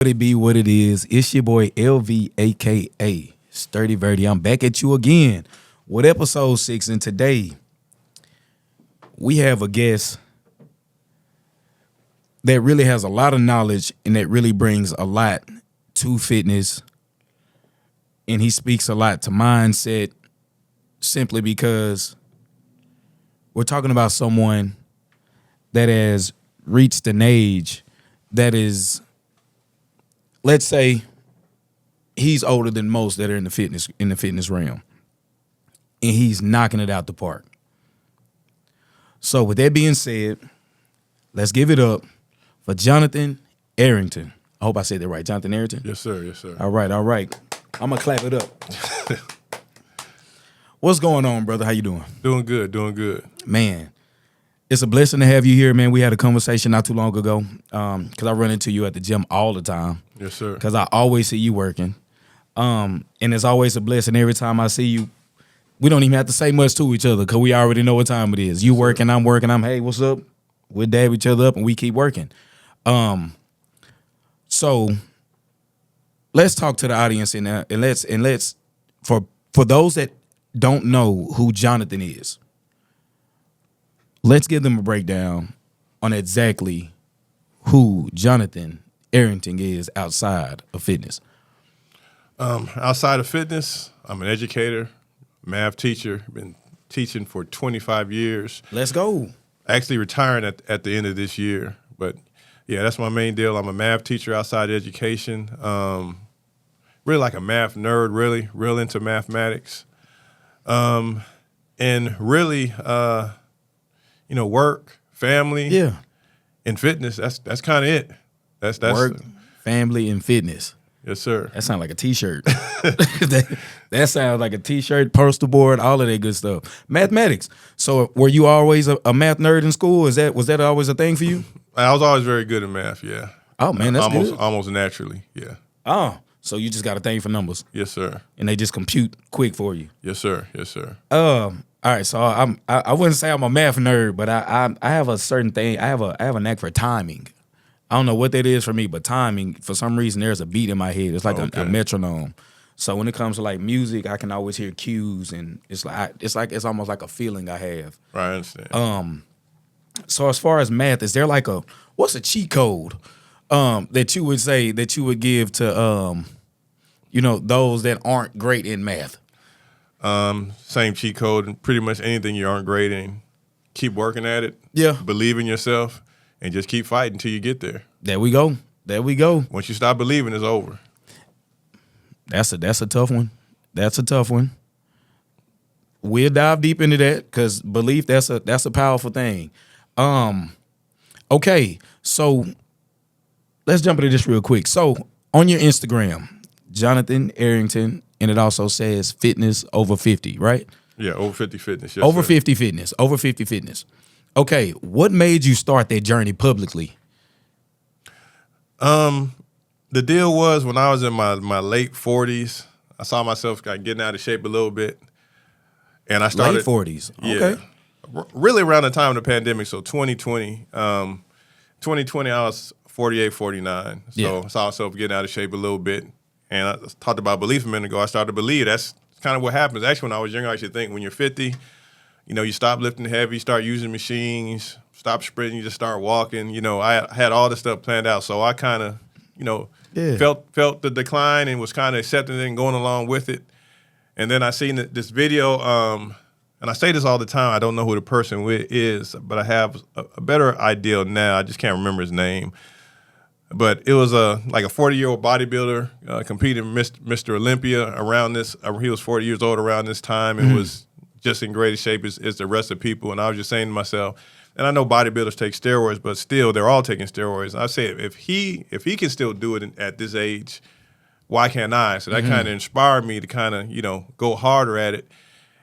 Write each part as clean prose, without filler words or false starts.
It be what it is. It's your boy LV, aka Sturdy Verty. I'm back at you again with episode 6, and today we have a guest that really has a lot of knowledge and that really brings a lot to fitness, and he speaks a lot to mindset simply because we're talking about someone that has reached an age that is, let's say, he's older than most that are in the fitness realm, and he's knocking it out the park. So with that being said, let's give it up for Jonathan Arrington. I hope I said that right. Jonathan Arrington? Yes, sir. Yes, sir. All right. I'm going to clap it up. What's going on, brother? How you doing? Doing good. Man, it's a blessing to have you here, man. We had a conversation not too long ago because I run into you at the gym all the time. Yes, sir. Because I always see you working. And it's always a blessing every time I see you. We don't even have to say much to each other because we already know what time it is. You working, I'm working. Hey, what's up? We dab each other up and we keep working. So let's talk to the audience and let's for those that don't know who Jonathan is, let's give them a breakdown on exactly who Jonathan Arrington is outside of fitness. Outside of fitness, I'm an educator, math teacher. Been teaching for 25 years. Let's go. Actually retiring at the end of this year. But, yeah, that's my main deal. I'm a math teacher outside education. Really like a math nerd, really, real into mathematics. And really, work, family, Yeah. and fitness, that's kind of it. That's Work, family, and fitness. Yes, sir. That sounds like a T-shirt. that sounds like a T-shirt, poster board, all of that good stuff. Mathematics. So were you always a math nerd in school? Was that always a thing for you? I was always very good at math, yeah. Oh, man, that's almost good. almost naturally, yeah. Oh, so you just got a thing for numbers. Yes, sir. And they just compute quick for you. Yes, sir. Yes, sir. All right, so I wouldn't say I'm a math nerd, but I have a certain thing. I have a knack for timing. I don't know what that is for me, but timing, for some reason, there's a beat in my head. It's like a metronome. So when it comes to like music, I can always hear cues, and it's almost like a feeling I have. Right, I understand. So as far as math, is there like what's a cheat code that you would say that you would give to those that aren't great in math? Same cheat code, and pretty much anything you aren't great in, keep working at it. Yeah. Believe in yourself, and just keep fighting until you get there. There we go. Once you stop believing, it's over. That's a tough one. That's a tough one. We'll dive deep into that because belief, that's a powerful thing. Okay, so let's jump into this real quick. So on your Instagram, Jonathan Arrington, and it also says fitness over 50, right? Yeah, over 50 fitness. Yes, Over sir. 50 fitness. Over 50 fitness. Okay, what made you start that journey publicly? The deal was when I was in my late 40s, I saw myself getting out of shape a little bit. And I started. Late 40s. Yeah, Okay. really around the time of the pandemic, so 2020. 2020, I was 48, 49. So Yeah. I saw myself getting out of shape a little bit. And I talked about belief a minute ago. I started to believe. That's kind of what happens. Actually, when I was younger, I used to think when you're 50, you stop lifting heavy, start using machines, stop sprinting, you just start walking. I had all this stuff planned out. So I kind of, felt the decline and was kind of accepting it and going along with it. And then I seen this video, and I say this all the time. I don't know who the person is, but I have a better idea now. I just can't remember his name. But it was like a 40-year-old bodybuilder competing Mr. Olympia around this. He was 40 years old around this time and was just in great shape as the rest of the people. And I was just saying to myself, and I know bodybuilders take steroids, but still they're all taking steroids. And I say if he can still do it at this age, why can't I? So that kind of inspired me to kind of go harder at it.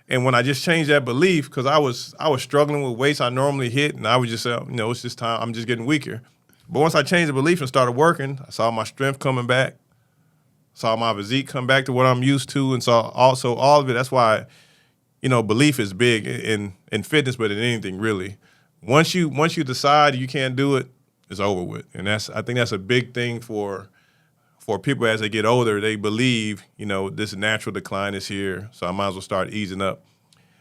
And when I just changed that belief, because I was struggling with weights I normally hit, and I would just say, it's just time. I'm just getting weaker. But once I changed the belief and started working, I saw my strength coming back, saw my physique come back to what I'm used to, and saw also all of it. That's why, belief is big in fitness, but in anything really. Once you decide you can't do it, it's over with. And I think that's a big thing for for people as they get older, they believe, this natural decline is here, so I might as well start easing up.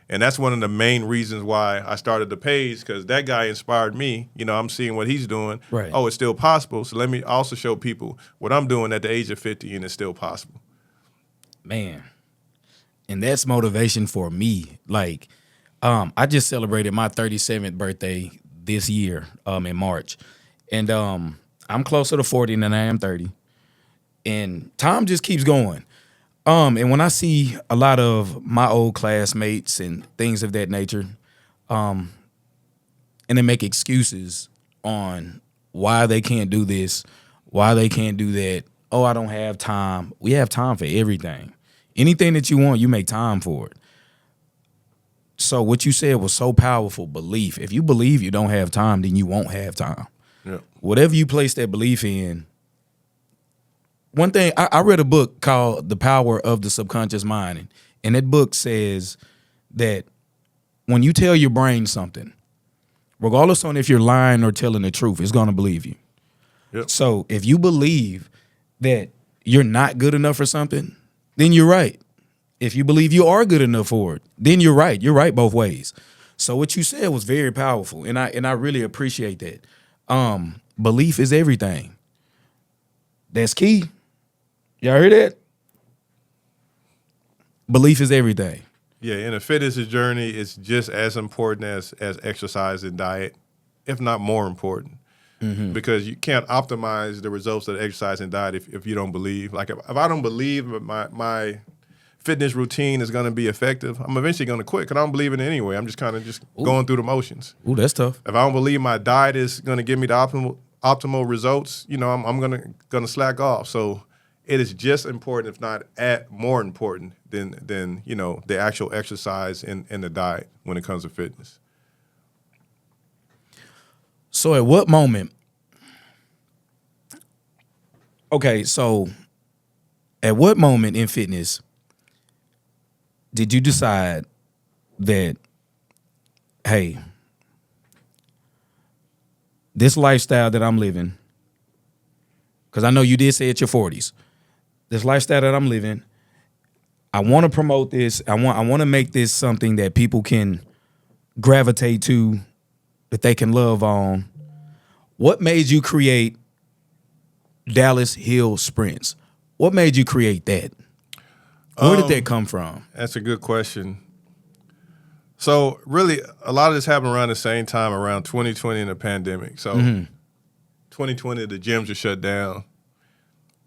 And that's one of the main reasons why I started the page, because that guy inspired me. I'm seeing what he's doing. Right. Oh, it's still possible. So let me also show people what I'm doing at the age of 50, and it's still possible. Man. And that's motivation for me. Like, I just celebrated my 37th birthday this year, in March. And I'm closer to 40 than I am 30. And time just keeps going. And when I see a lot of my old classmates and things of that nature, and they make excuses on why they can't do this, why they can't do that. Oh, I don't have time. We have time for everything. Anything that you want, you make time for it. So what you said was so powerful, belief. If you believe you don't have time, then you won't have time. Yeah. Whatever you place that belief in. One thing, I read a book called The Power of the Subconscious Mind, and that book says that when you tell your brain something, regardless on if you're lying or telling the truth, it's going to believe you. Yep. So if you believe that you're not good enough for something, then you're right. If you believe you are good enough for it, then you're right. You're right both ways. So what you said was very powerful, and I really appreciate that. Belief is everything. That's key. Y'all heard that? Belief is everything. Yeah, in a fitness journey, it's just as important as exercise and diet, if not more important. Mm-hmm. Because you can't optimize the results of exercise and diet if you don't believe. Like if I don't believe my fitness routine is going to be effective, I'm eventually going to quit because I don't believe in it anyway. I'm just kind of going through the motions. Ooh, that's tough. If I don't believe my diet is going to give me the optimal results, I'm gonna slack off. So it is just important, if not more important than the actual exercise and the diet when it comes to fitness. So at what moment? Okay, so at what moment in fitness did you decide that, hey, this lifestyle that I'm living, because I know you did say at your 40s, this lifestyle that I'm living, I want to promote this. I want to make this something that people can gravitate to, that they can love on. What made you create Dallas Hill Sprints? What made you create that? Where did that come from? That's a good question. So really, a lot of this happened around the same time, around 2020 and the pandemic. So 2020, the gyms are shut down.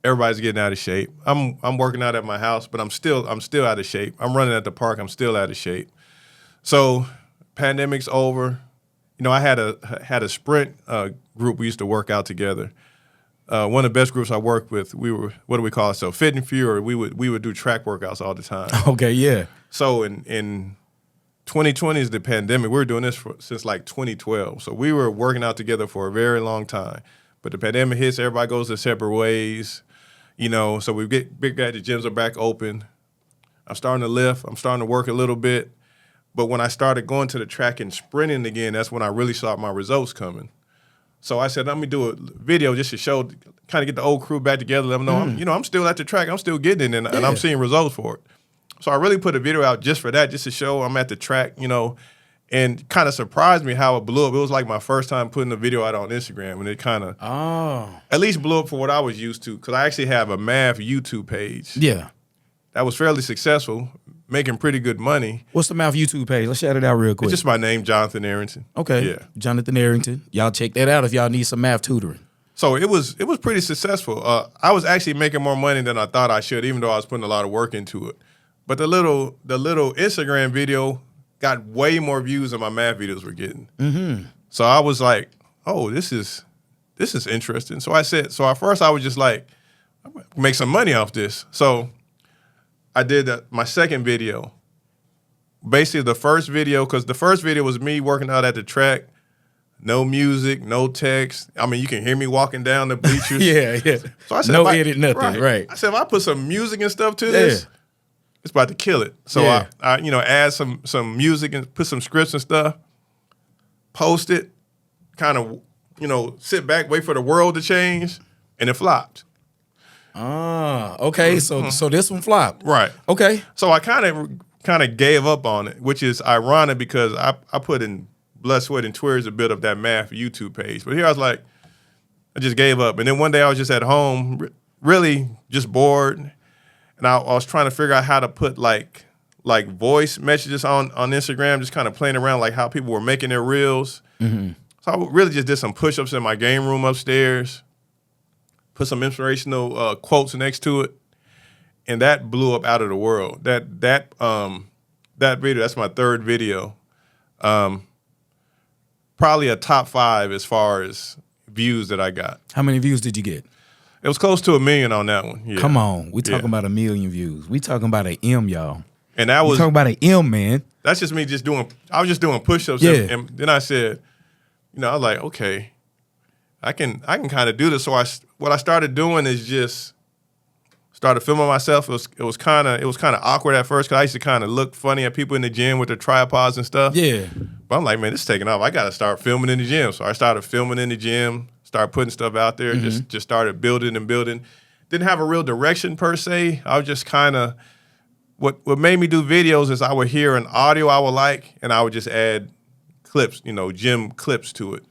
Everybody's getting out of shape. I'm working out at my house, but I'm still out of shape. I'm running at the park. I'm still out of shape. So pandemic's over. I had a sprint group we used to work out together. One of the best groups I worked with, we were, what do we call ourselves? Fit and Fury. We would do track workouts all the time. Okay, yeah. So in 2020 is the pandemic. We were doing this since like 2012. So we were working out together for a very long time. But the pandemic hits, everybody goes their separate ways. So we get big guy, the gyms are back open. I'm starting to lift. I'm starting to work a little bit. But when I started going to the track and sprinting again, that's when I really saw my results coming. So I said, let me do a video just to show, kind of get the old crew back together, let them know, I'm still at the track. I'm still getting it, and I'm seeing results for it. So I really put a video out just for that, just to show I'm at the track, and kind of surprised me how it blew up. It was like my first time putting a video out on Instagram, and it kind of at least blew up for what I was used to, because I actually have a math YouTube page. Yeah. That was fairly successful, making pretty good money. What's the math YouTube page? Let's shout it out real quick. It's just my name, Jonathan Arrington. Okay. Yeah. Jonathan Arrington. Y'all check that out if y'all need some math tutoring. So it was pretty successful. I was actually making more money than I thought I should, even though I was putting a lot of work into it. But the little Instagram video got way more views than my math videos were getting. Mm-hmm. So I was like, oh, this is interesting. So at first I was just like, I'm gonna make some money off this. So I did my second video. Basically the first video, because the first video was me working out at the track, no music, no text. I mean, you can hear me walking down the bleachers. Yeah. So I said, no edit, nothing, right. I said, if I put some music and stuff to this, it's about to kill it. So I add some music and put some scripts and stuff, post it, kind of, sit back, wait for the world to change, and it flopped. Okay. So this one flopped. Right. Okay. So I kind of gave up on it, which is ironic because I put in blood, sweat, and tears a bit of that math YouTube page. But here I was like, I just gave up. And then one day I was just at home, really just bored, and I was trying to figure out how to put like voice messages on Instagram, just kind of playing around like how people were making their reels. Mm-hmm. So I really just did some push-ups in my game room upstairs, put some inspirational quotes next to it, and that blew up out of the world. That video, that's my third video. Probably a top 5 as far as views that I got. How many views did you get? It was close to 1 million on that one. Yeah. Come on. We talking about 1 million views. We talking about an M, y'all. And that was talking about an M, man. That's just me I was just doing push-ups. Yeah. And then I said, I was like, okay, I can kind of do this. So what I started doing is just started filming myself. It was kind of awkward at first because I used to kind of look funny at people in the gym with their tripods and stuff. Yeah. But I'm like, man, this is taking off. I got to start filming in the gym. So I started filming in the gym, started putting stuff out there, just started building and building. Didn't have a real direction per se. I was just kind of, what made me do videos is I would hear an audio I would like, and I would just add clips, gym clips to it.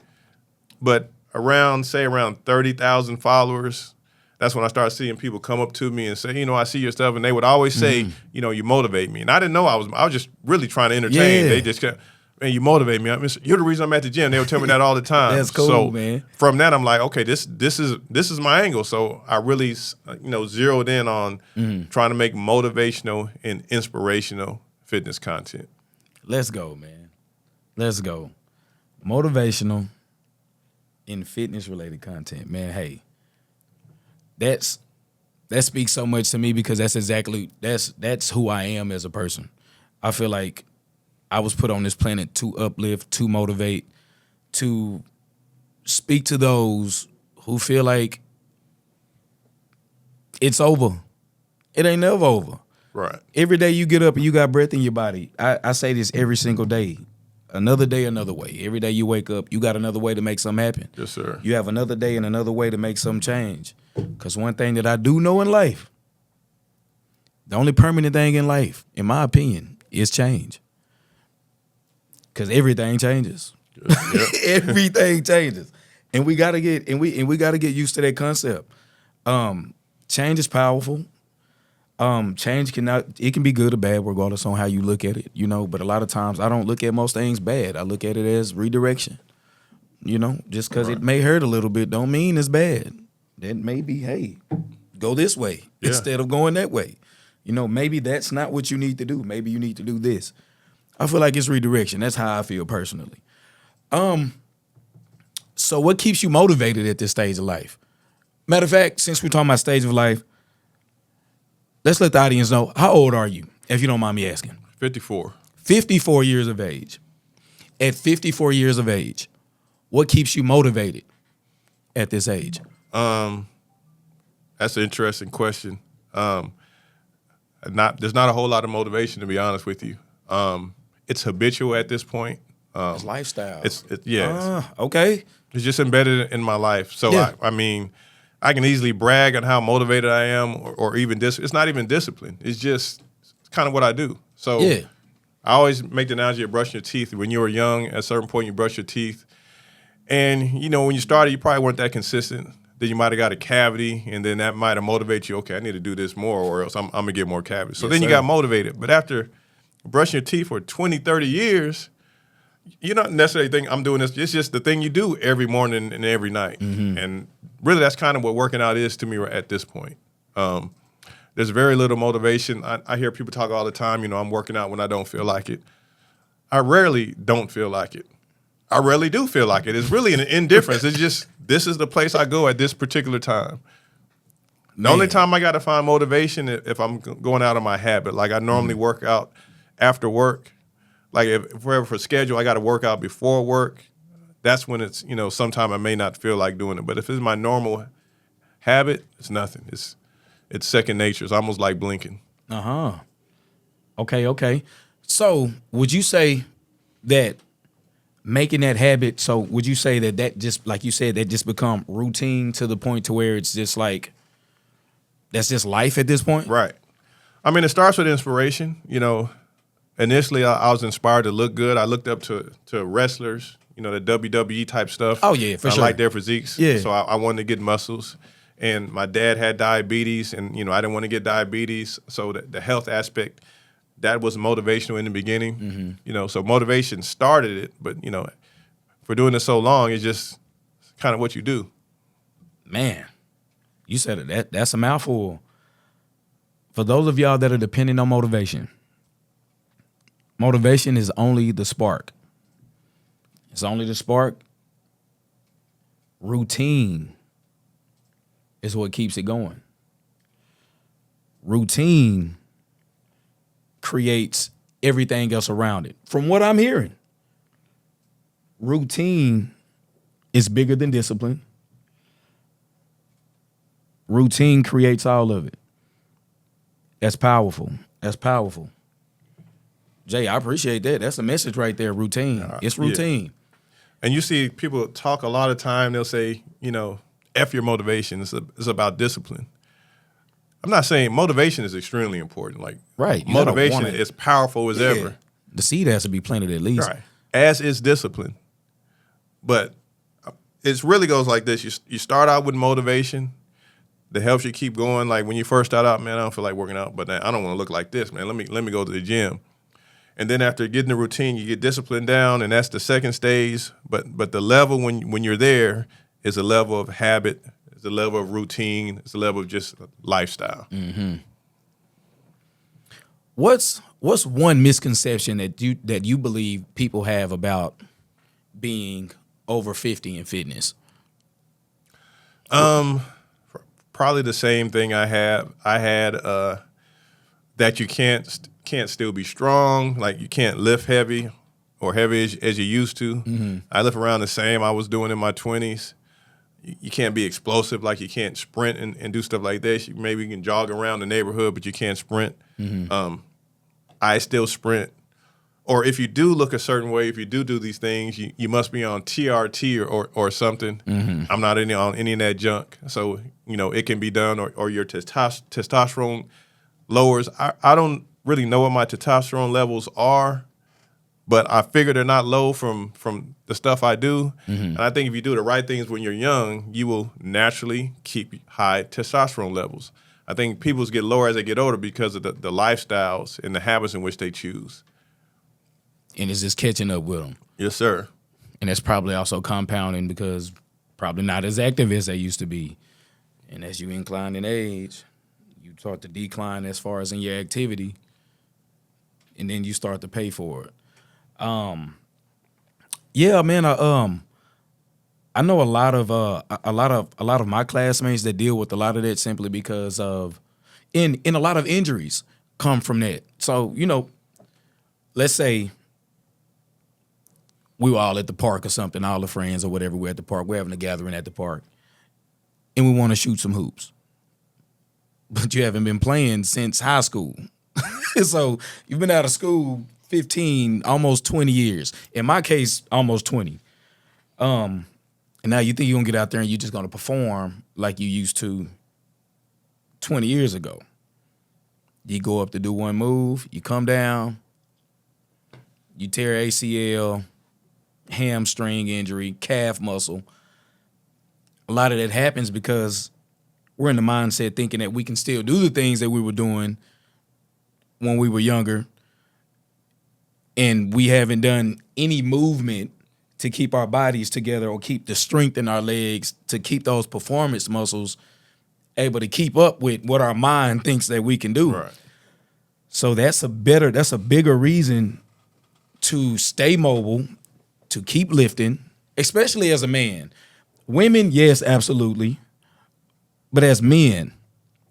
But around 30,000 followers, that's when I started seeing people come up to me and say, I see your stuff. And they would always say, you motivate me. And I didn't know I was just really trying to entertain. Yeah. They just kept, man, you motivate me. You're the reason I'm at the gym. They would tell me that all the time. That's cool, so man. From that, I'm like, okay, this is my angle. So I really, zeroed in on trying to make motivational and inspirational fitness content. Let's go, man. Let's go. Motivational and fitness-related content. Man, hey, that speaks so much to me because that's who I am as a person. I feel like I was put on this planet to uplift, to motivate, to speak to those who feel like it's over. It ain't never over. Right. Every day you get up and you got breath in your body. I say this every single day. Another day, another way. Every day you wake up, you got another way to make something happen. Yes, sir. You have another day and another way to make something change. Because one thing that I do know in life, the only permanent thing in life, in my opinion, is change. Because everything changes. Yep. Everything changes. And we gotta get used to that concept. Change is powerful. Change it can be good or bad regardless on how you look at it, but a lot of times I don't look at most things bad. I look at it as redirection. Just because it may hurt a little bit don't mean it's bad. That may be, hey, go this way instead of going that way. Maybe that's not what you need to do. Maybe you need to do this. I feel like it's redirection. That's how I feel personally. So what keeps you motivated at this stage of life? Matter of fact, since we're talking about stage of life, let's let the audience know, how old are you, if you don't mind me asking? 54. 54 years of age. At 54 years of age, what keeps you motivated at this age? That's an interesting question. There's not a whole lot of motivation, to be honest with you. It's habitual at this point. It's lifestyle. Okay. It's just embedded in my life. So yeah. I can easily brag on how motivated I am, or even it's not even discipline. It's just kind of what I do. So yeah. I always make the analogy of brushing your teeth. When you were young, at a certain point, you brush your teeth. And, when you started, you probably weren't that consistent. Then you might have got a cavity, and then that might have motivated you, okay, I need to do this more, or else I'm going to get more cavities. So then you got motivated. But after brushing your teeth for 20, 30 years, you're not necessarily thinking I'm doing this. It's just the thing you do every morning and every night. Mm-hmm. And really that's kind of what working out is to me at this point. There's very little motivation. I hear people talk all the time, I'm working out when I don't feel like it. I rarely don't feel like it. I rarely do feel like it. It's really an indifference. It's just, this is the place I go at this particular time. The only time I got to find motivation if I'm going out of my habit. Like I normally work out after work. Like if we're for schedule, I got to work out before work. That's when it's, sometime I may not feel like doing it. But if it's my normal habit, it's nothing. It's second nature. It's almost like blinking. Uh-huh. Okay. So would you say that making that habit, so would you say that just, like you said, that just become routine to the point to where it's just like, that's just life at this point? Right. I mean, it starts with inspiration. You know, initially I was inspired to look good. I looked up to wrestlers, you know, the WWE type stuff. Oh, yeah, for I sure. liked their physiques. Yeah. So I wanted to get muscles. And my dad had diabetes, and, you know, I didn't want to get diabetes. So the health aspect, that was motivational in the beginning. Mm-hmm. You know, so motivation started it. But, you know, for doing it so long, it's just kind of what you do. Man, you said it. That's a mouthful. For those of y'all that are depending on motivation is only the spark. It's only the spark. Routine is what keeps it going. Routine creates everything else around it. From what I'm hearing, routine is bigger than discipline. Routine creates all of it. That's powerful. That's powerful. Jay, I appreciate that. That's a message right there, routine. It's routine. Yeah. And you see people talk a lot of time, they'll say, you know, F your motivation. It's about discipline. I'm not saying motivation is extremely important. Like, right. You motivation is powerful as ever. The seed has to be planted at least. Right. As is discipline. But it really goes like this. You start out with motivation that helps you keep going. Like when you first start out, man, I don't feel like working out, but I don't want to look like this, man. Let me go to the gym. And then after getting the routine, you get discipline down, and that's the second stage. But the level when you're there is a level of habit, it's a level of routine, it's a level of just lifestyle. Mm-hmm. What's one misconception that you believe people have about being over 50 in fitness? Probably the same thing I had that you can't still be strong, like you can't lift heavy or heavy as you used to. Mm-hmm. I lift around the same I was doing in my 20s. You can't be explosive, like you can't sprint and do stuff like this. Maybe you can jog around the neighborhood, but you can't sprint. Mm-hmm. I still sprint. Or if you do look a certain way, if you do these things, you must be on TRT or something. Mm-hmm. I'm not on any of that junk. So, you know, it can be done, or your testosterone lowers. I don't really know what my testosterone levels are, but I figure they're not low from the stuff I do. Mm-hmm. And I think if you do the right things when you're young, you will naturally keep high testosterone levels. I think people get lower as they get older because of the lifestyles and the habits in which they choose. And it's just catching up with them. Yes, sir. And that's probably also compounding because probably not as active as they used to be. And as you incline in age, you start to decline as far as in your activity, and then you start to pay for it. Yeah, man. I know a lot of my classmates that deal with a lot of that simply because of in a lot of injuries come from that. So, you know, let's say we were all at the park or something, all the friends or whatever, we're at the park, we're having a gathering at the park, and we want to shoot some hoops. But you haven't been playing since high school. So you've been out of school 15, almost 20 years. In my case, almost 20. And now you think you're going to get out there and you're just going to perform like you used to 20 years ago. You go up to do one move, you come down, you tear ACL, hamstring injury, calf muscle. A lot of that happens because we're in the mindset thinking that we can still do the things that we were doing when we were younger, and we haven't done any movement to keep our bodies together or keep the strength in our legs to keep those performance muscles able to keep up with what our mind thinks that we can do. Right. So that's a bigger reason to stay mobile, to keep lifting, especially as a man. Women, yes, absolutely. But as men,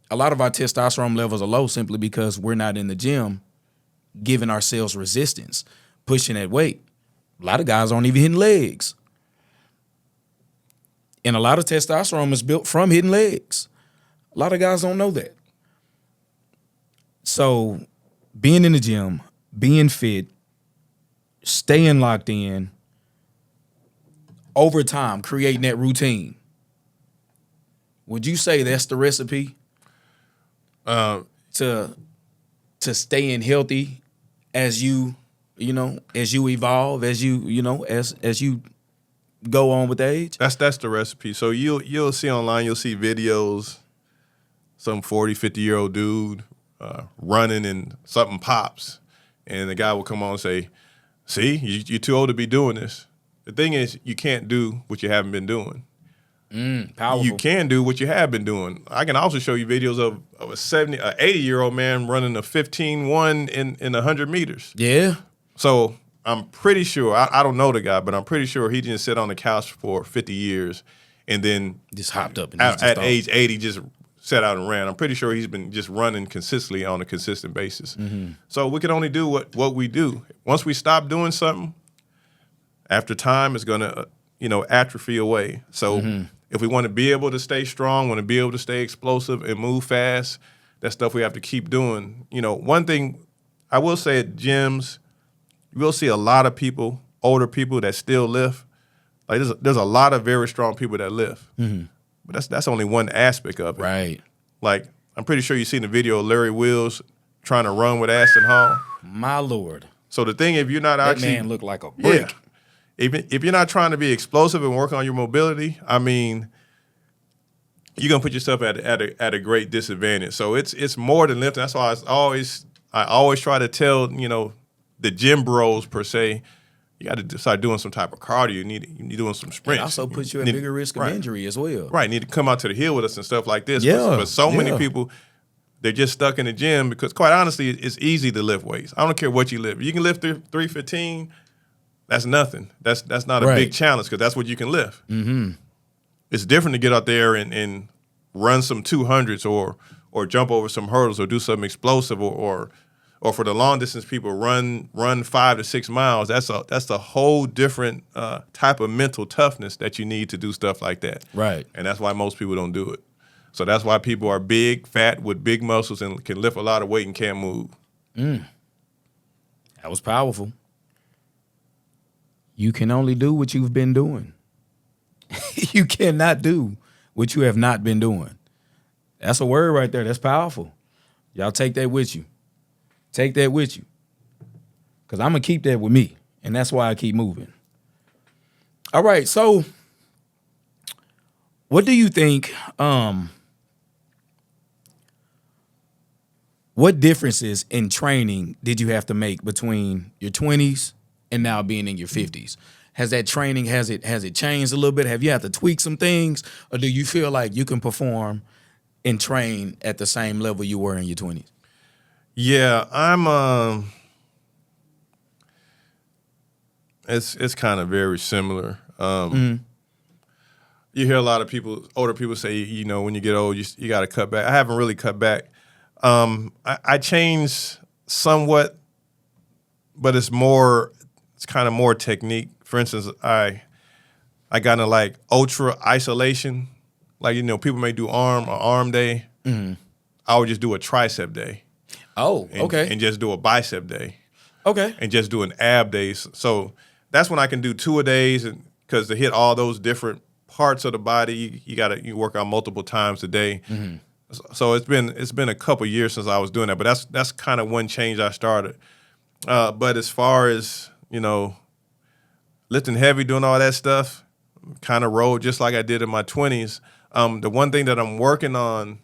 a lot of our testosterone levels are low simply because we're not in the gym giving ourselves resistance, pushing that weight. A lot of guys aren't even hitting legs. And a lot of testosterone is built from hitting legs. A lot of guys don't know that. So being in the gym, being fit, staying locked in, over time, creating that routine. Would you say that's the recipe? to staying healthy as you evolve, as you go on with age? That's the recipe. So you'll see online, you'll see videos, some 40, 50-year-old dude running and something pops, and the guy will come on and say, see, you're too old to be doing this. The thing is, you can't do what you haven't been doing. Powerful. You can do what you have been doing. I can also show you videos of a 80-year-old man running a 15-1 in 100 meters. Yeah. So I'm pretty sure, I don't know the guy, but I'm pretty sure he didn't sit on the couch for 50 years and then just hopped up. And at age 80 just sat out and ran. I'm pretty sure he's been just running consistently on a consistent basis. Mm-hmm. So we can only do what we do. Once we stop doing something, after time, it's going to atrophy away. So if we want to be able to stay strong, want to be able to stay explosive and move fast, that's stuff we have to keep doing. One thing I will say at gyms, you will see a lot of people, older people that still lift. Like there's a lot of very strong people that lift. Mm-hmm. But that's only one aspect of it. Right. Like, I'm pretty sure you've seen the video of Larry Wills trying to run with Aston Hall. My Lord. So the thing, if you're not that actually... That man looked like a brick. Yeah. If you're not trying to be explosive and work on your mobility, I mean, you're going to put yourself at a great disadvantage. So it's more than lifting. That's why I always try to tell, the gym bros, per se, you got to start doing some type of cardio. You need doing some sprints. It also puts you at bigger risk of injury as well. Right. You need to come out to the hill with us and stuff like this. Yeah. But so many people, they're just stuck in the gym because, quite honestly, it's easy to lift weights. I don't care what you lift. You can lift 315. That's nothing. That's not a big challenge because that's what you can lift. Mm-hmm. It's different to get out there and run some 200s or jump over some hurdles or do something explosive or for the long distance people run 5 to 6 miles. That's a whole different type of mental toughness that you need to do stuff like that. Right. And that's why most people don't do it. So that's why people are big, fat, with big muscles and can lift a lot of weight and can't move. That was powerful. You can only do what you've been doing. You cannot do what you have not been doing. That's a word right there. That's powerful. Y'all take that with you. Take that with you. Because I'm going to keep that with me. And that's why I keep moving. All right. So what do you think, what differences in training did you have to make between your 20s and now being in your 50s? Has that training, has it changed a little bit? Have you had to tweak some things? Or do you feel like you can perform and train at the same level you were in your 20s? Yeah, I'm it's kind of very similar. You hear a lot of older people say, when you get old, you got to cut back. I haven't really cut back. I changed somewhat, but it's kind of more technique. For instance, I got into like ultra isolation. Like, people may do arm day. Mm-hmm. I would just do a tricep day. Oh, okay. And just do a bicep day. Okay. And just do an ab day. So that's when I can do 2 a days, and because to hit all those different parts of the body, you work out multiple times a day. Mm-hmm. So it's been a couple years since I was doing that, but that's kind of one change I started. But as far as lifting heavy, doing all that stuff, kind of rolled just like I did in my 20s. The one thing that I'm working on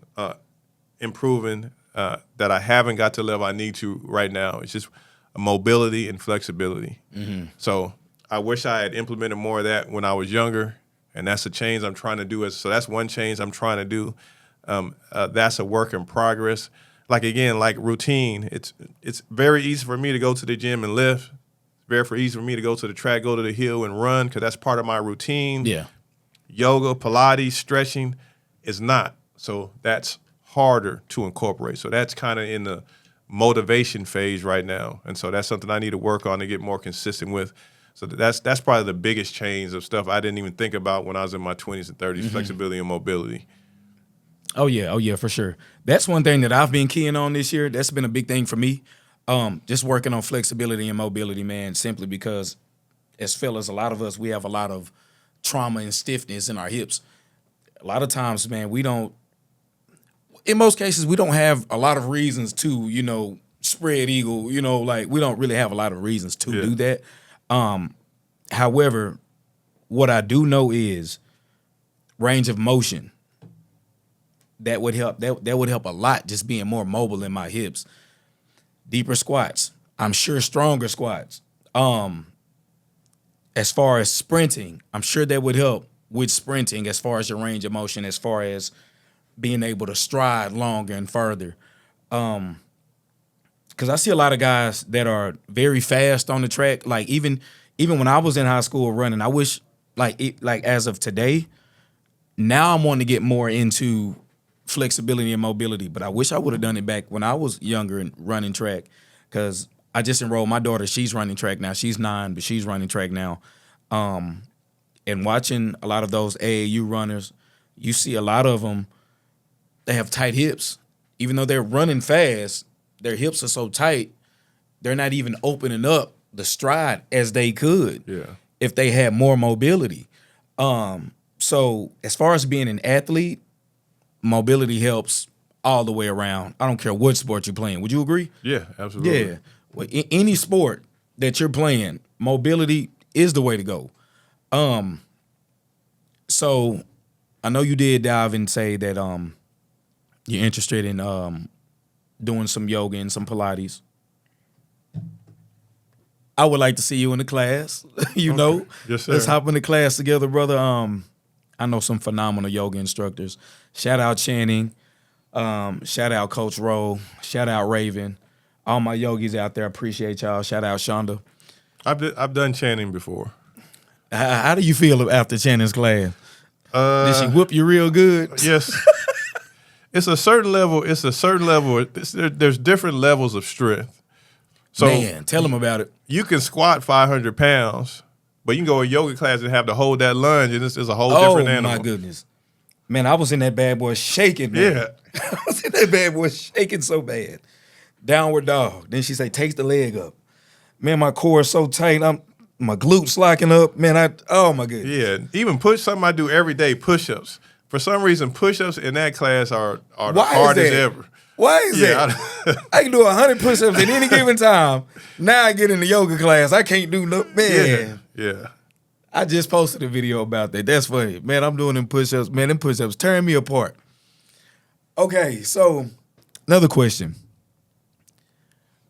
improving that I haven't got to the level I need to right now is just mobility and flexibility. Mm-hmm. So I wish I had implemented more of that when I was younger, and that's a change I'm trying to do. So that's one change I'm trying to do. That's a work in progress. Like routine. It's very easy for me to go to the gym and lift. It's very easy for me to go to the track, go to the hill and run because that's part of my routine. Yeah. Yoga, Pilates, stretching is not. So that's harder to incorporate. So that's kind of in the motivation phase right now. And so that's something I need to work on to get more consistent with. So that's probably the biggest change of stuff I didn't even think about when I was in my 20s and 30s, flexibility and mobility. Oh, yeah, for sure. That's one thing that I've been keying on this year. That's been a big thing for me. Just working on flexibility and mobility, man, simply because as fellas, a lot of us, we have a lot of trauma and stiffness in our hips. A lot of times, man, in most cases, we don't have a lot of reasons to, spread eagle. Like we don't really have a lot of reasons to do that. However, what I do know is range of motion. That would help. That would help a lot. Just being more mobile in my hips. Deeper squats. I'm sure stronger squats. As far as sprinting, I'm sure that would help with sprinting as far as your range of motion, as far as being able to stride longer and further. Because I see a lot of guys that are very fast on the track. Like even when I was in high school running, I wish like as of today, now I'm wanting to get more into flexibility and mobility. But I wish I would have done it back when I was younger and running track, because I just enrolled my daughter. She's running track now. She's 9, but she's running track now. And watching a lot of those AAU runners, you see a lot of them, they have tight hips. Even though they're running fast, their hips are so tight, they're not even opening up the stride as they could if they had more mobility. So as far as being an athlete, mobility helps all the way around. I don't care what sport you're playing. Would you agree? Yeah, absolutely. Yeah. Well, any sport that you're playing, mobility is the way to go. So I know you did dive and say that you're interested in doing some yoga and some Pilates. I would like to see you in the class. know, yes, sir. Let's hop in the class together, brother. I know some phenomenal yoga instructors. Shout out Channing. Shout out Coach Rowe. Shout out Raven. All my yogis out there, I appreciate y'all. Shout out Shonda. I've done Channing before. How do you feel after Channing's class? Did she whip you real good? Yes. It's a certain level. There's different levels of strength. So man, tell them about it. You can squat 500 pounds, but you can go to yoga class and have to hold that lunge, and it's a whole different animal. Oh, my goodness. Man, I was in that bad boy shaking, man. Yeah. I was in that bad boy shaking so bad. Downward dog. Then she say, take the leg up. Man, my core is so tight. My glutes locking up. Man, oh my goodness. Yeah. Even something I do every day, push-ups. For some reason, push-ups in that class are the hardest ever. Why is that? I can do 100 push-ups at any given time. Now I get in the yoga class. I can't do no, man. Yeah. I just posted a video about that. That's funny. Man, I'm doing them push-ups. Man, them push-ups tearing me apart. Okay, so another question.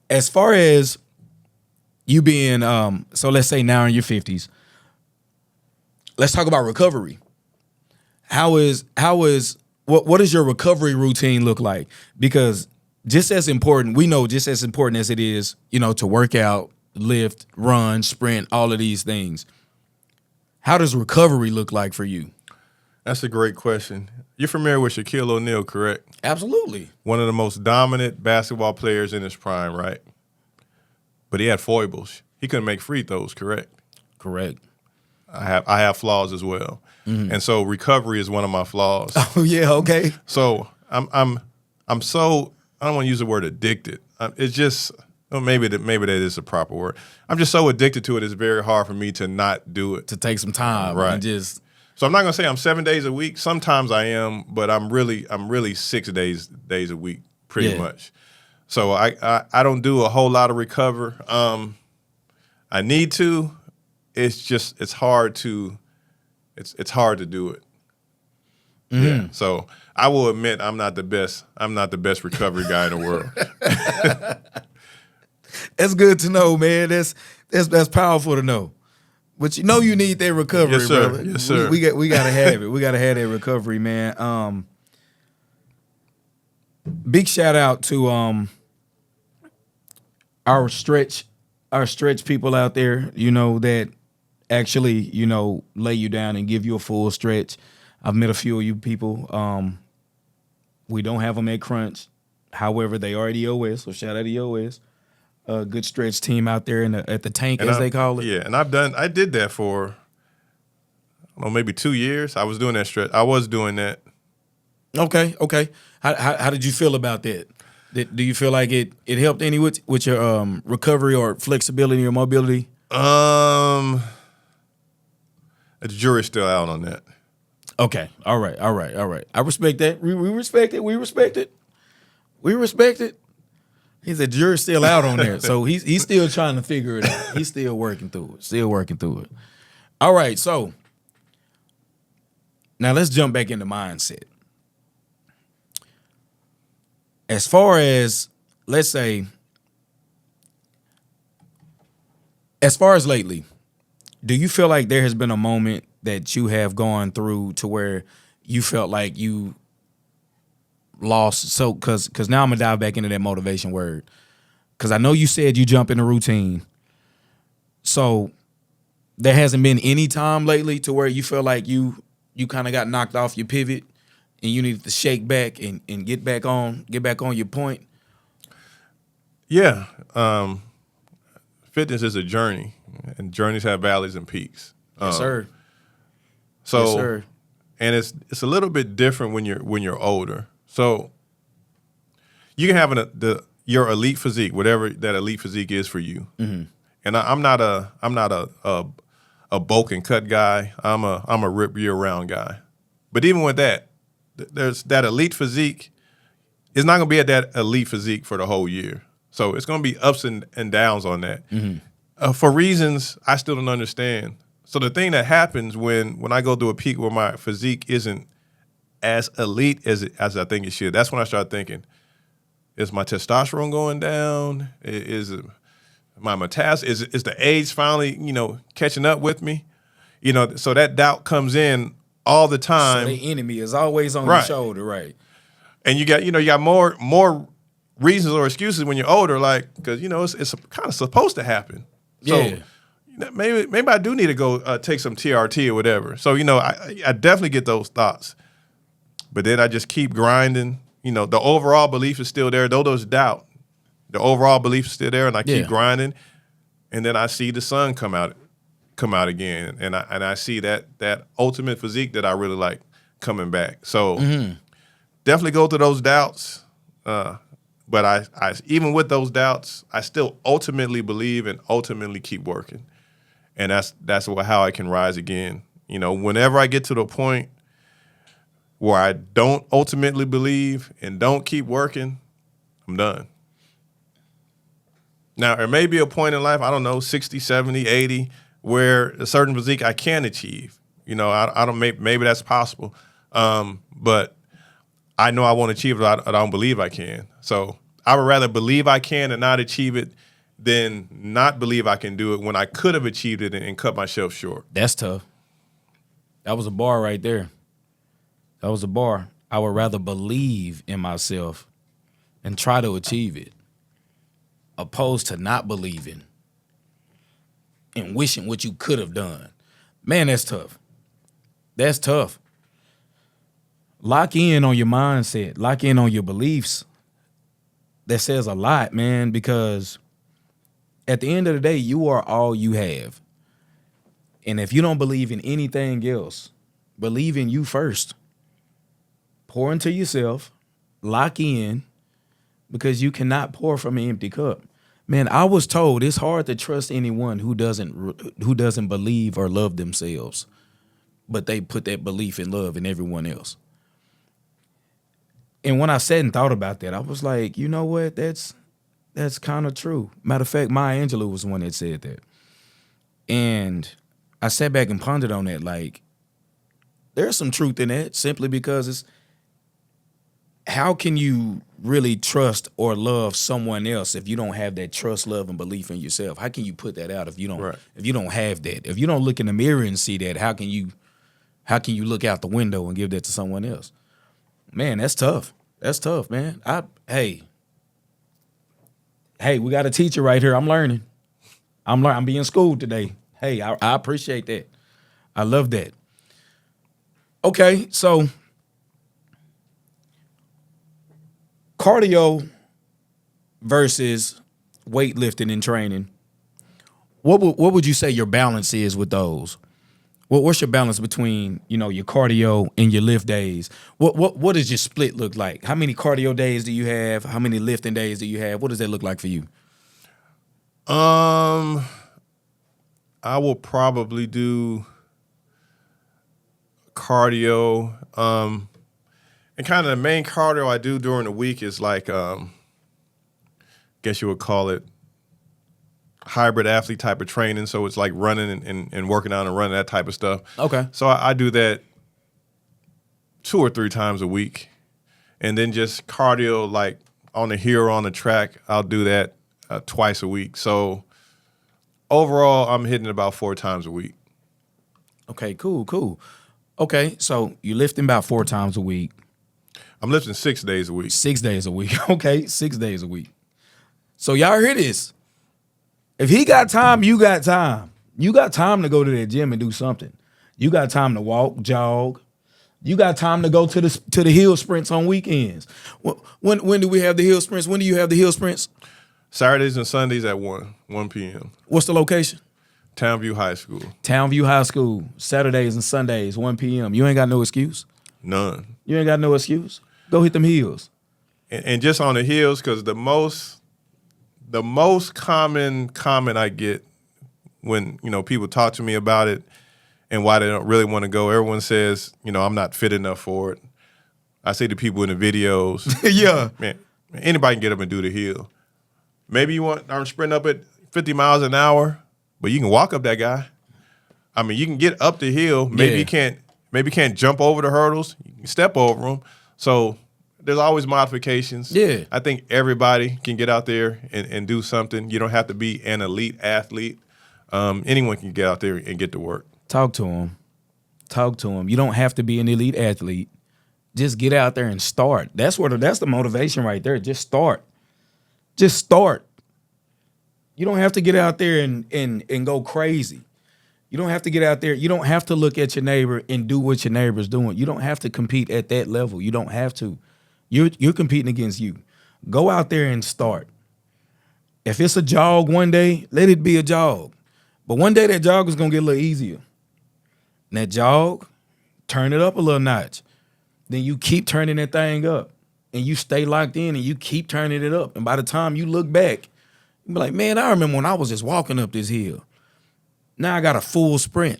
As far as you being, so let's say now in your 50s, let's talk about recovery. What does your recovery routine look like? Because just as important as it is, to work out, lift, run, sprint, all of these things, how does recovery look like for you? That's a great question. You're familiar with Shaquille O'Neal, correct? Absolutely. One of the most dominant basketball players in his prime, right? But he had foibles. He couldn't make free throws, correct? Correct. I have flaws as well. Mm-hmm. And so recovery is one of my flaws. Oh yeah, okay. So I'm so, I don't want to use the word addicted. It's just, maybe that is a proper word. I'm just so addicted to it. It's very hard for me to not do it. To take some time, right? And just. So I'm not gonna say I'm 7 days a week. Sometimes I am, but I'm really 6 days a week, pretty much. So I don't do a whole lot of recover. I need to. It's hard to do it. Mm-hmm. Yeah. So I will admit I'm not the best recovery guy in the world. That's good to know, man. That's powerful to know. But you need that recovery, yes, sir. brother. Yes, sir. We gotta have it. We gotta have that recovery, man. Big shout out to our stretch people out there, that actually, lay you down and give you a full stretch. I've met a few of you people. We don't have them at Crunch. However, they are at EOS, so shout out to EOS. A good stretch team out there at the tank, as they call it. Yeah, and I did that for, maybe 2 years. I was doing that stretch. I was doing that. Okay. How did you feel about that? Do you feel like it helped any with your recovery or flexibility or mobility? The jury's still out on that. Okay. All right. All right. All right. I respect that. We respect it. We respect it. We respect it. He said jury's still out on there. So he's still trying to figure it out. He's still working through it. Still working through it. All right. So now let's jump back into mindset. As far as, let's say, as far as lately, do you feel like there has been a moment that you have gone through to where you felt like you lost? So, because now I'm going to dive back into that motivation word. Because I know you said you jump in a routine. So there hasn't been any time lately to where you feel like you kind of got knocked off your pivot and you needed to shake back and get back on your point? Yeah. Fitness is a journey, and journeys have valleys and peaks. Yes, sir. So, yes, sir. And it's a little bit different when you're older. So you can have your elite physique, whatever that elite physique is for you. Mm-hmm. And I'm not a bulk and cut guy. I'm a rip year round guy. But even with that, there's that elite physique. It's not going to be at that elite physique for the whole year. So it's going to be ups and downs on that. Mm-hmm. For reasons I still don't understand. So the thing that happens when I go through a peak where my physique isn't as elite as I think it should, that's when I start thinking, is my testosterone going down? Is my metabolism, is the age finally, catching up with me? So that doubt comes in all the time. So the enemy is always on your shoulder, right? And you got more reasons or excuses when you're older, like, because it's kind of supposed to happen. So yeah. Maybe I do need to go take some TRT or whatever. So I definitely get those thoughts, but then I just keep grinding. The overall belief is still there, though there's doubt. The overall belief is still there, and I keep grinding, and then I see the sun come out again, and I see that ultimate physique that I really like coming back. So definitely go through those doubts. But I even with those doubts, I still ultimately believe and ultimately keep working. And that's how I can rise again. Whenever I get to the point where I don't ultimately believe and don't keep working, I'm done. Now, there may be a point in life, I don't know, 60, 70, 80, where a certain physique I can achieve. I don't, maybe that's possible. But I know I won't achieve it. I don't believe I can. So I would rather believe I can and not achieve it than not believe I can do it when I could have achieved it and cut myself short. That's tough. That was a bar right there. That was a bar. I would rather believe in myself and try to achieve it, opposed to not believing and wishing what you could have done. Man, that's tough. That's tough. Lock in on your mindset. Lock in on your beliefs. That says a lot, man, because at the end of the day, you are all you have. And if you don't believe in anything else, believe in you first. Pour into yourself. Lock in, because you cannot pour from an empty cup. Man, I was told it's hard to trust anyone who doesn't believe or love themselves, but they put that belief and love in everyone else. And when I sat and thought about that, I was like, you know what? That's kind of true. Matter of fact, Maya Angelou was the one that said that. And I sat back and pondered on that. Like, there's some truth in that, simply because it's, how can you really trust or love someone else if you don't have that trust, love, and belief in yourself? How can you put that out if you don't have that? If you don't look in the mirror and see that, how can you look out the window and give that to someone else? Man, that's tough. That's tough, man. Hey, we got a teacher right here. I'm learning. I'm being schooled today. Hey, I appreciate that. I love that. Okay, so cardio versus weightlifting and training. What would you say your balance is with those? What's your balance between, your cardio and your lift days? What does your split look like? How many cardio days do you have? How many lifting days do you have? What does that look like for you? I will probably do cardio. And kind of the main cardio I do during the week is like, guess you would call it hybrid athlete type of training. So it's like running and working out and running, that type of stuff. Okay. So I do that 2 or 3 times a week. And then just cardio, like on the hill or on the track, I'll do that twice a week. So overall, I'm hitting about 4 times a week. Okay, cool. Okay, so you're lifting about 4 times a week. I'm lifting 6 days a week. 6 days a week. Okay, 6 days a week. So y'all hear this. If he got time, you got time. You got time to go to that gym and do something. You got time to walk, jog. You got time to go to the hill sprints on weekends. When do we have the hill sprints? When do you have the hill sprints? Saturdays and Sundays at 1 p.m. What's the location? Townview High School. Townview High School, Saturdays and Sundays, 1 p.m. You ain't got no excuse? None. You ain't got no excuse? Go hit them hills. And just on the hills, because the most common comment I get when, people talk to me about it and why they don't really want to go, everyone says, I'm not fit enough for it. I say to people in the videos, Yeah. man, anybody can get up and do the hill. Maybe you aren't sprinting up at 50 miles an hour, but you can walk up that guy. I mean, you can get up the hill. Maybe you can't jump over the hurdles. You can step over them. So there's always modifications. Yeah. I think everybody can get out there and do something. You don't have to be an elite athlete. Anyone can get out there and get to work. Talk to him. You don't have to be an elite athlete. Just get out there and start. That's the motivation right there. Just start. You don't have to get out there and go crazy. You don't have to get out there. You don't have to look at your neighbor and do what your neighbor's doing. You don't have to compete at that level. You don't have to. You're competing against you. Go out there and start. If it's a jog one day, let it be a jog. But one day that jog is going to get a little easier. And that jog, turn it up a little notch. Then you keep turning that thing up. And you stay locked in and you keep turning it up. And by the time you look back, you'll be like, man, I remember when I was just walking up this hill. Now I got a full sprint.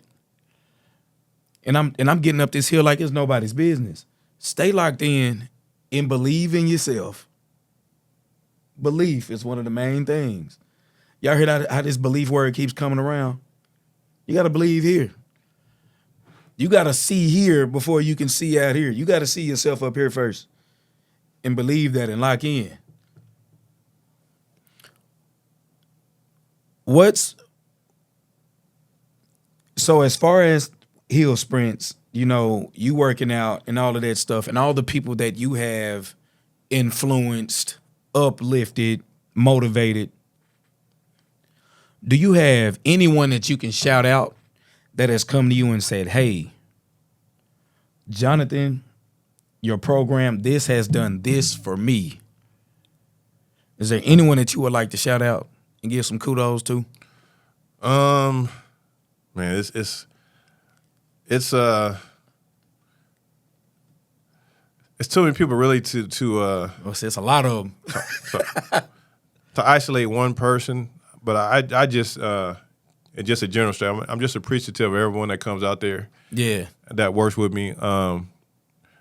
And I'm getting up this hill like it's nobody's business. Stay locked in and believe in yourself. Belief is one of the main things. Y'all heard how this belief word keeps coming around? You got to believe here. You got to see here before you can see out here. You got to see yourself up here first and believe that and lock in. So as far as hill sprints, you working out and all of that stuff and all the people that you have influenced, uplifted, motivated, do you have anyone that you can shout out that has come to you and said, hey, Jonathan, your program, this has done this for me? Is there anyone that you would like to shout out and give some kudos to? Man, it's too many people really to It's a lot of them. to isolate one person. But I just just a general statement. I'm just appreciative of everyone that comes out there. Yeah. That works with me.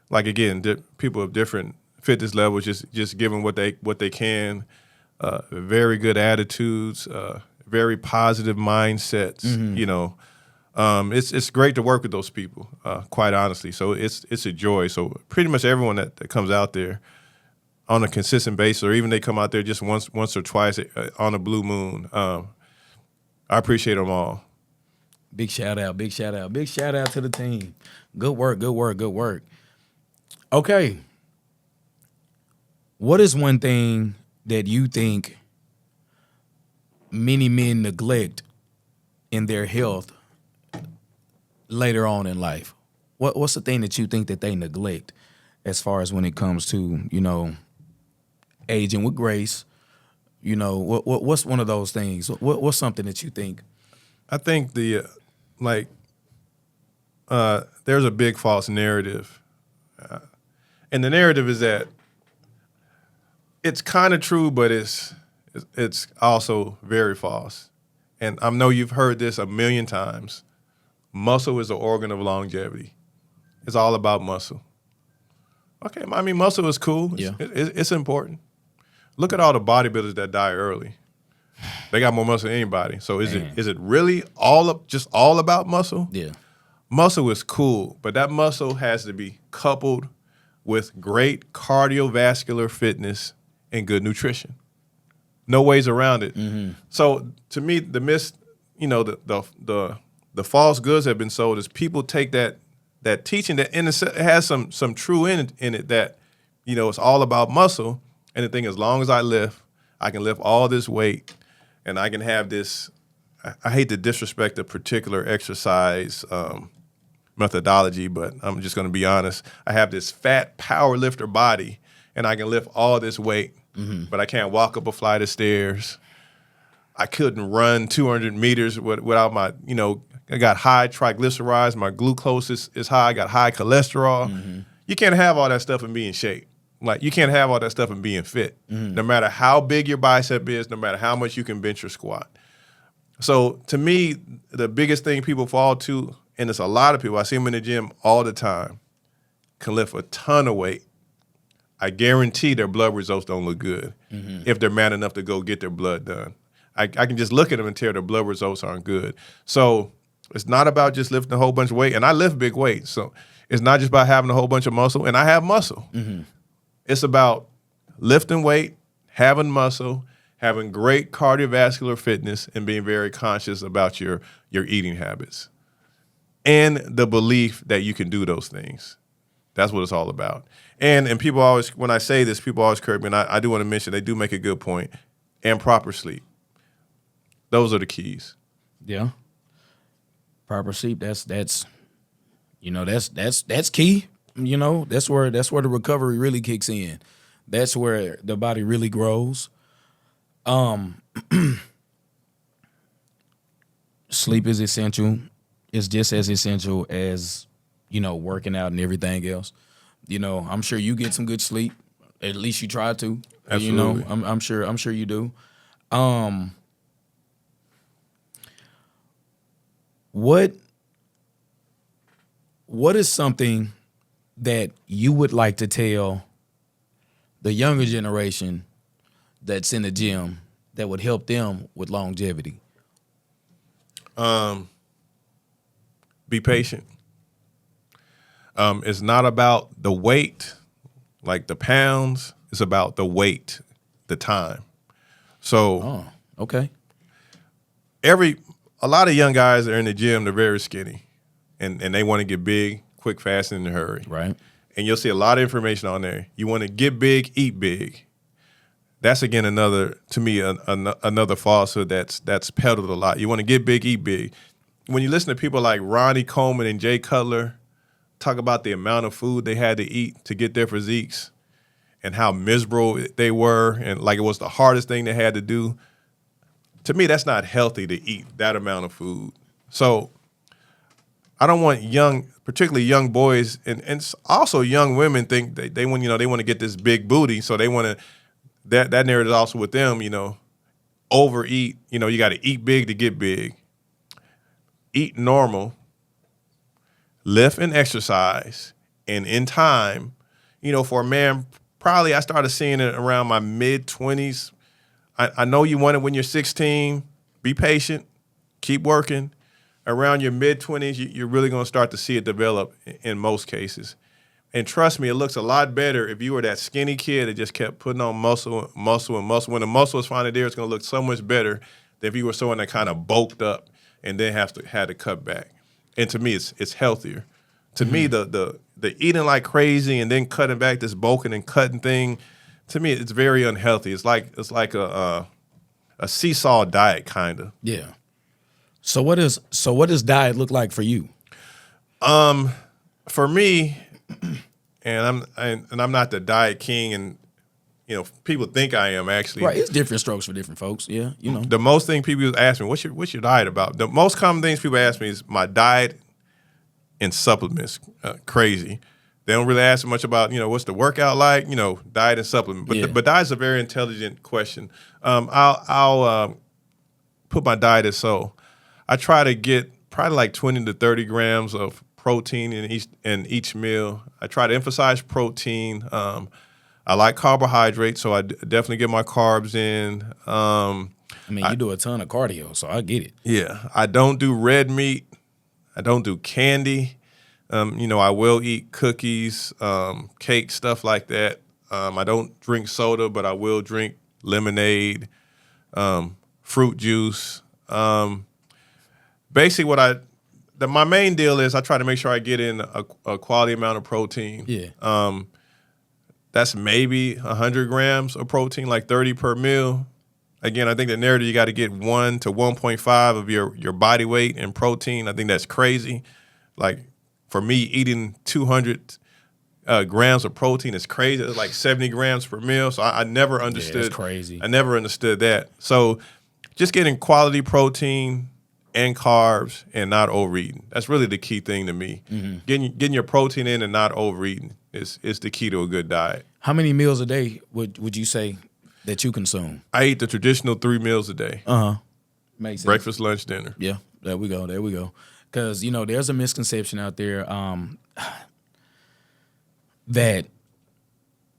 Like again, people of different fitness levels, just giving what they can. Very good attitudes, very positive mindsets. Mm-hmm. It's great to work with those people. Quite honestly, so it's a joy. So pretty much everyone that comes out there on a consistent basis, or even they come out there just once or twice on a blue moon. I appreciate them all. Big shout out to the team. Good work. Okay. What is one thing that you think many men neglect in their health later on in life? What's the thing that you think that they neglect as far as when it comes to, aging with grace? What's one of those things? What's something that you think? I think there's a big false narrative. And the narrative is that it's kind of true, but it's also very false. And I know you've heard this a million times. Muscle is an organ of longevity. It's all about muscle. Okay, I mean, muscle is cool. Yeah. It's important. Look at all the bodybuilders that die early. They got more muscle than anybody. So is it really just all about muscle? Yeah. Muscle is cool, but that muscle has to be coupled with great cardiovascular fitness and good nutrition. No ways around it. Mm-hmm. So to me, the false goods have been sold is people take that teaching that it has some true in it that, it's all about muscle. And the thing, as long as I can lift all this weight and I can have this, I hate to disrespect a particular exercise methodology, but I'm just going to be honest. I have this fat power lifter body and I can lift all this weight, but I can't walk up a flight of stairs. I couldn't run 200 meters without my, I got high triglycerides. My glucose is high. I got high cholesterol. Mm-hmm. You can't have all that stuff and be in shape. Like, you can't have all that stuff and being fit. Mm-hmm. No matter how big your bicep is, no matter how much you can bench or squat. So to me, the biggest thing people fall to, and it's a lot of people, I see them in the gym all the time, can lift a ton of weight. I guarantee their blood results don't look good if they're man enough to go get their blood done. I can just look at them and tell their blood results aren't good. So it's not about just lifting a whole bunch of weight. And I lift big weight. So it's not just about having a whole bunch of muscle. And I have muscle. Mm-hmm. It's about lifting weight, having muscle, having great cardiovascular fitness, and being very conscious about your eating habits. And the belief that you can do those things. That's what it's all about. And people always, when I say this, people always correct me, and I do want to mention, they do make a good point, and proper sleep. Those are the keys. Yeah. Proper sleep, that's key. That's where the recovery really kicks in. That's where the body really grows. Sleep is essential. It's just as essential as, working out and everything else. I'm sure you get some good sleep. At least you try to. Absolutely. I'm sure you do. What is something that you would like to tell the younger generation that's in the gym that would help them with longevity? Be patient. It's not about the weight, like the pounds. It's about the weight, the time. So, okay. A lot of young guys that are in the gym, they're very skinny, and they want to get big, quick, fast, and in a hurry. Right. And you'll see a lot of information on there. You want to get big, eat big. That's, again, another falsehood that's peddled a lot. You want to get big, eat big. When you listen to people like Ronnie Coleman and Jay Cutler talk about the amount of food they had to eat to get their physiques and how miserable they were and like it was the hardest thing they had to do, to me, that's not healthy to eat that amount of food. So I don't want particularly young boys and also young women think they want to get this big booty, so they want to that narrative is also with them, overeat. You got to eat big to get big. Eat normal, lift and exercise, and in time, for a man, probably I started seeing it around my mid-20s. I know you want it when you're 16. Be patient. Keep working. Around your mid-20s, you're really going to start to see it develop in most cases. And trust me, it looks a lot better if you were that skinny kid that just kept putting on muscle. When the muscle is finally there, it's going to look so much better than if you were someone that kind of bulked up and then had to cut back. And to me, it's healthier. To me, the eating like crazy and then cutting back, this bulking and cutting thing, to me, it's very unhealthy. It's like a seesaw diet, kind of. Yeah. So what does diet look like for you? For me, and I'm not the diet king, and people think I am actually. Right, it's different strokes for different folks. Yeah, The most thing people ask me, what's your diet about? The most common things people ask me is my diet and supplements. Crazy. They don't really ask much about what's the workout like. Diet and supplement. But diet's a very intelligent question. I'll put my diet as so. I try to get probably like 20 to 30 grams of protein in each meal. I try to emphasize protein. I like carbohydrates, so I definitely get my carbs in. I mean, you do a ton of cardio, so I get it. Yeah, I don't do red meat. I don't do candy. I will eat cookies, cake, stuff like that. I don't drink soda, but I will drink lemonade, fruit juice. Basically, my main deal is I try to make sure I get in a quality amount of protein. Yeah. That's maybe 100 grams of protein, like 30 per meal. Again, I think the narrative, you got to get 1 to 1.5 of your body weight in protein. I think that's crazy. Like, for me, eating 200 grams of protein is crazy. It's like 70 grams per meal. So I never understood. Yeah, that's crazy. I never understood that. So just getting quality protein and carbs and not overeating. That's really the key thing to me. Mm-hmm. Getting your protein in and not overeating is the key to a good diet. How many meals a day would you say that you consume? I eat the traditional 3 meals a day. Makes sense. Breakfast, lunch, dinner. Yeah, there we go. Because, there's a misconception out there that,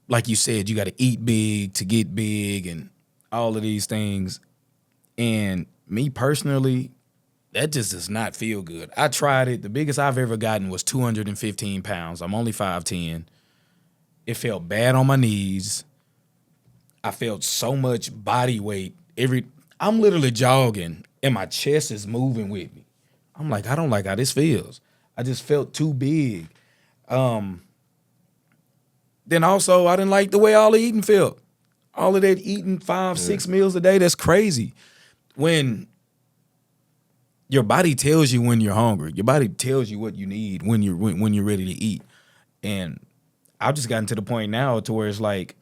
like you said, you got to eat big to get big and all of these things. And me personally, that just does not feel good. I tried it. The biggest I've ever gotten was 215 pounds. I'm only 5'10". It felt bad on my knees. I felt so much body weight. I'm literally jogging and my chest is moving with me. I'm like, I don't like how this feels. I just felt too big. Then also, I didn't like the way all the eating felt. All of that eating 5-6 meals a day, that's crazy. When your body tells you when you're hungry, your body tells you what you need when you're ready to eat. And I've just gotten to the point now to where it's like,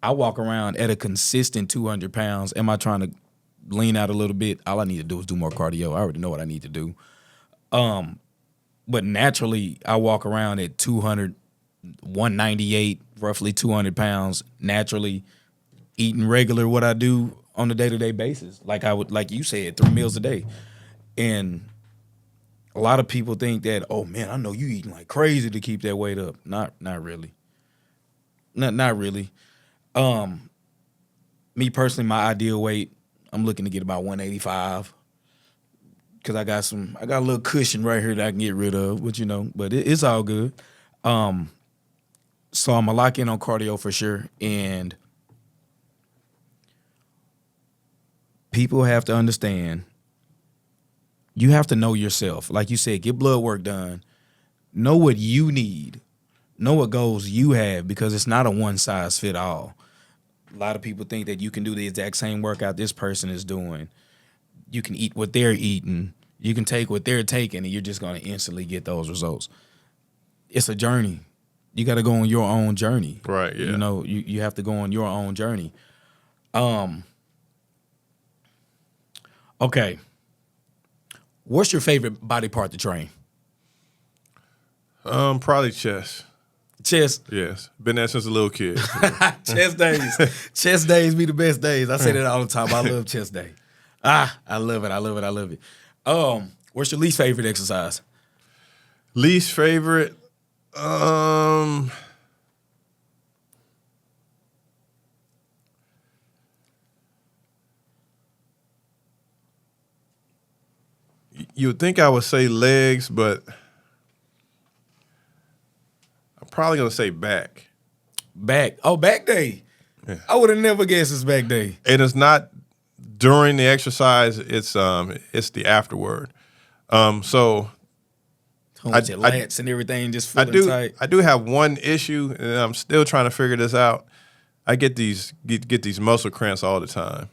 I walk around at a consistent 200 pounds. Am I trying to lean out a little bit? All I need to do is do more cardio. I already know what I need to do. But naturally, I walk around at 200, 198, roughly 200 pounds, naturally eating regular what I do on a day-to-day basis. Like you said, 3 meals a day. And a lot of people think that, oh man, I know you eating like crazy to keep that weight up. Not really. Not really. Me personally, my ideal weight, I'm looking to get about 185 because I got a little cushion right here that I can get rid of, but it's all good. So I'm gonna lock in on cardio for sure. And people have to understand, you have to know yourself. Like you said, get blood work done. Know what you need. Know what goals you have, because it's not a one size fit all. A lot of people think that you can do the exact same workout this person is doing. You can eat what they're eating. You can take what they're taking, and you're just going to instantly get those results. It's a journey. You got to go on your own journey. Right, yeah. You have to go on your own journey. Okay. What's your favorite body part to train? Probably chest. Chest. Yes. Been there since a little kid. Chest days. Chest days be the best days. I say that all the time. I love chest day. I love it. What's your least favorite exercise? Least favorite? You would think I would say legs, but I'm probably going to say back. Back. Oh, back day. Yeah. I would have never guessed it's back day. And it's not during the exercise, it's the afterward. So With your lats and everything just feeling tight. I do have one issue, and I'm still trying to figure this out. I get these muscle cramps all the time.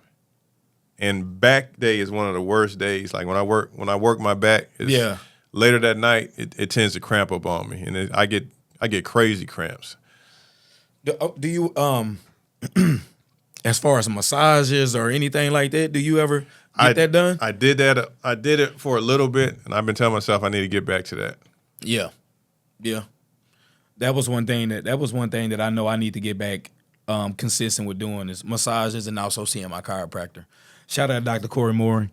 And back day is one of the worst days. Like when I work my back, later that night, it tends to cramp up on me, and I get crazy cramps. Do you as far as massages or anything like that, do you ever get that done? I did that. I did it for a little bit, and I've been telling myself I need to get back to that. Yeah. That was one thing that I know I need to get back consistent with doing is massages and also seeing my chiropractor. Shout out to Dr. Corey Mooring.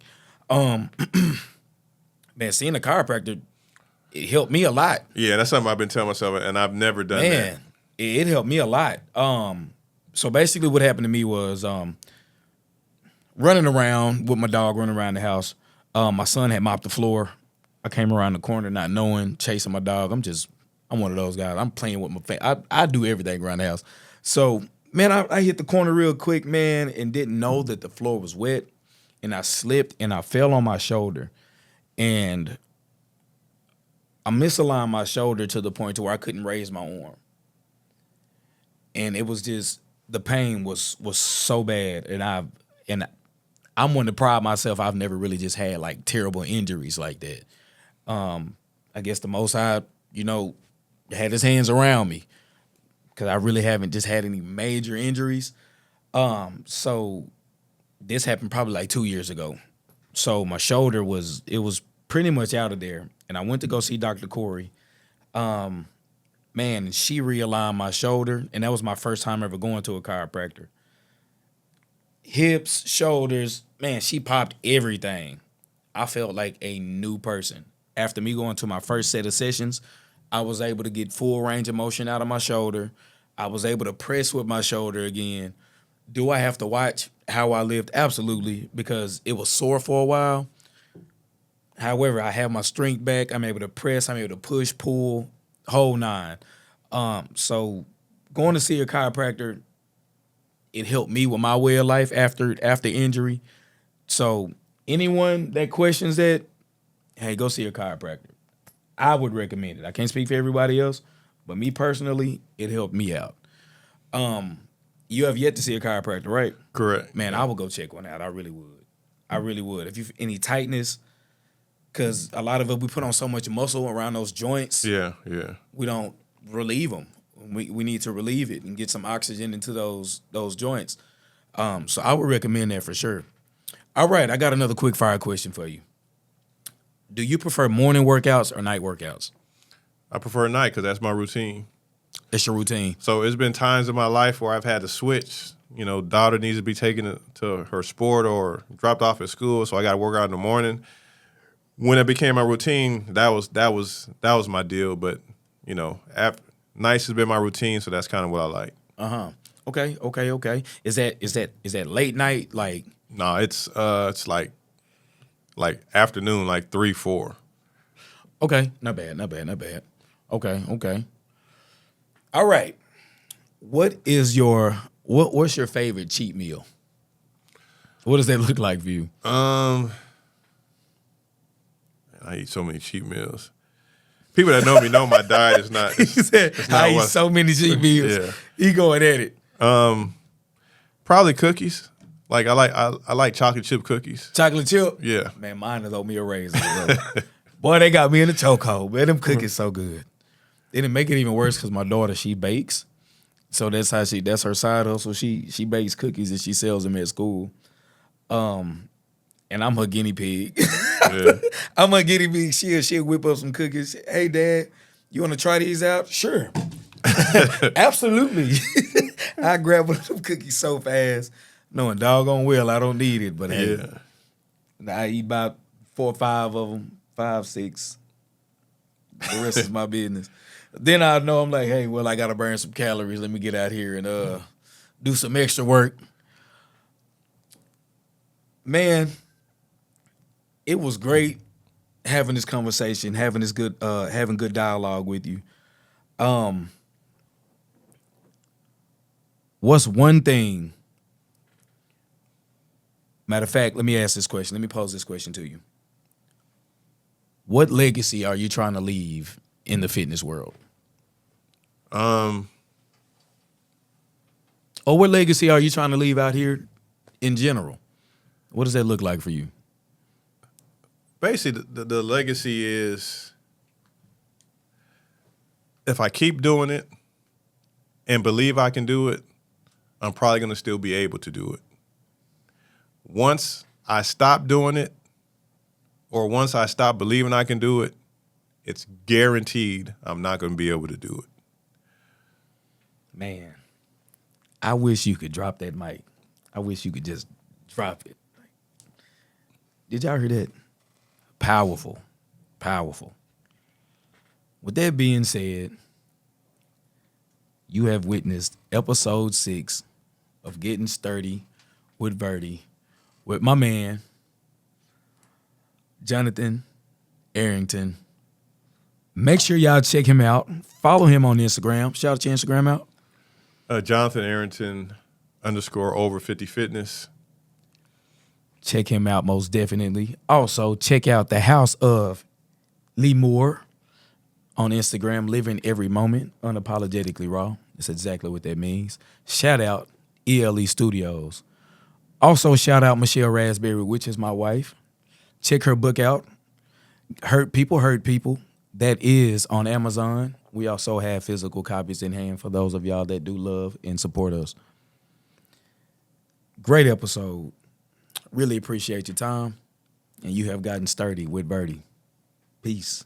Man, seeing a chiropractor, it helped me a lot. Yeah, that's something I've been telling myself, and I've never done that. Man, it helped me a lot. So basically what happened to me was running around with my dog, running around the house. My son had mopped the floor. I came around the corner not knowing, chasing my dog. I'm one of those guys. I'm playing with my face. I do everything around the house. So, man, I hit the corner real quick, man, and didn't know that the floor was wet. And I slipped and I fell on my shoulder. And I misaligned my shoulder to the point to where I couldn't raise my arm. And it was just, the pain was so bad. And I'm one to pride myself. I've never really just had like terrible injuries like that. I guess the Most High, had his hands around me because I really haven't just had any major injuries. So this happened probably like 2 years ago. So my shoulder was pretty much out of there. And I went to go see Dr. Corey. Man, and she realigned my shoulder. And that was my first time ever going to a chiropractor. Hips, shoulders, man, she popped everything. I felt like a new person. After me going to my first set of sessions, I was able to get full range of motion out of my shoulder. I was able to press with my shoulder again. Do I have to watch how I lift? Absolutely, because it was sore for a while. However, I have my strength back. I'm able to press. I'm able to push, pull, whole nine. So going to see a chiropractor, it helped me with my way of life after injury. So anyone that questions that, hey, go see a chiropractor. I would recommend it. I can't speak for everybody else, but me personally, it helped me out. You have yet to see a chiropractor, right? Correct. Man, I would go check one out. I really would. If you any tightness, because a lot of it, we put on so much muscle around those joints. Yeah. We don't relieve them. We need to relieve it and get some oxygen into those joints. So I would recommend that for sure. All right, I got another quick fire question for you. Do you prefer morning workouts or night workouts? I prefer night because that's my routine. It's your routine. So it's been times in my life where I've had to switch. Daughter needs to be taken to her sport or dropped off at school, so I got to work out in the morning. When it became my routine, that was my deal. But nights has been my routine, so that's kind of what I like. Okay. Is that late night? Like, no, it's like afternoon, like 3, 4. Okay, not bad. Okay. All right. What's your favorite cheat meal? What does that look like for you? I eat so many cheat meals. People that know me know my diet is not. He said, I eat so many cheat meals. Yeah. He going at it. Probably cookies. Like I like chocolate chip cookies. Chocolate chip? Yeah. Man, mine is oatmeal raisin. Boy, they got me in the chokehold. Man, them cookies so good. They didn't make it even worse because my daughter, she bakes. So that's her side hustle. She bakes cookies and she sells them at school. And I'm her guinea pig. Yeah. I'm her guinea pig. She'll whip up some cookies. Hey, Dad, you want to try these out? Sure. Absolutely. I grab one of them cookies so fast, knowing doggone well I don't need it. But hey, I eat about 4 or 5 of them, 5, 6. The rest is my business. Then I know I'm like, hey, well, I got to burn some calories. Let me get out here and do some extra work. Man, it was great having this conversation, having good dialogue with you. What's one thing? Matter of fact, let me ask this question. Let me pose this question to you. What legacy are you trying to leave in the fitness world? Or what legacy are you trying to leave out here in general? What does that look like for you? Basically, the legacy is if I keep doing it and believe I can do it, I'm probably going to still be able to do it. Once I stop doing it, or once I stop believing I can do it, it's guaranteed I'm not going to be able to do it. Man, I wish you could drop that mic. I wish you could just drop it. Did y'all hear that? Powerful. With that being said, you have witnessed episode 6 of Getting Sturdy with Verty with my man, Jonathan Arrington. Make sure y'all check him out. Follow him on Instagram. Shout out your Instagram out. Jonathan Arrington _over 50 fitness. Check him out most definitely. Also, check out the House of Lee Moore on Instagram, living every moment, unapologetically raw. That's exactly what that means. Shout out ELE Studios. Also, shout out Michelle Raspberry, which is my wife. Check her book out, Hurt People, Hurt People. That is on Amazon. We also have physical copies in hand for those of y'all that do love and support us. Great episode. Really appreciate your time. And you have gotten sturdy with Verty. Peace.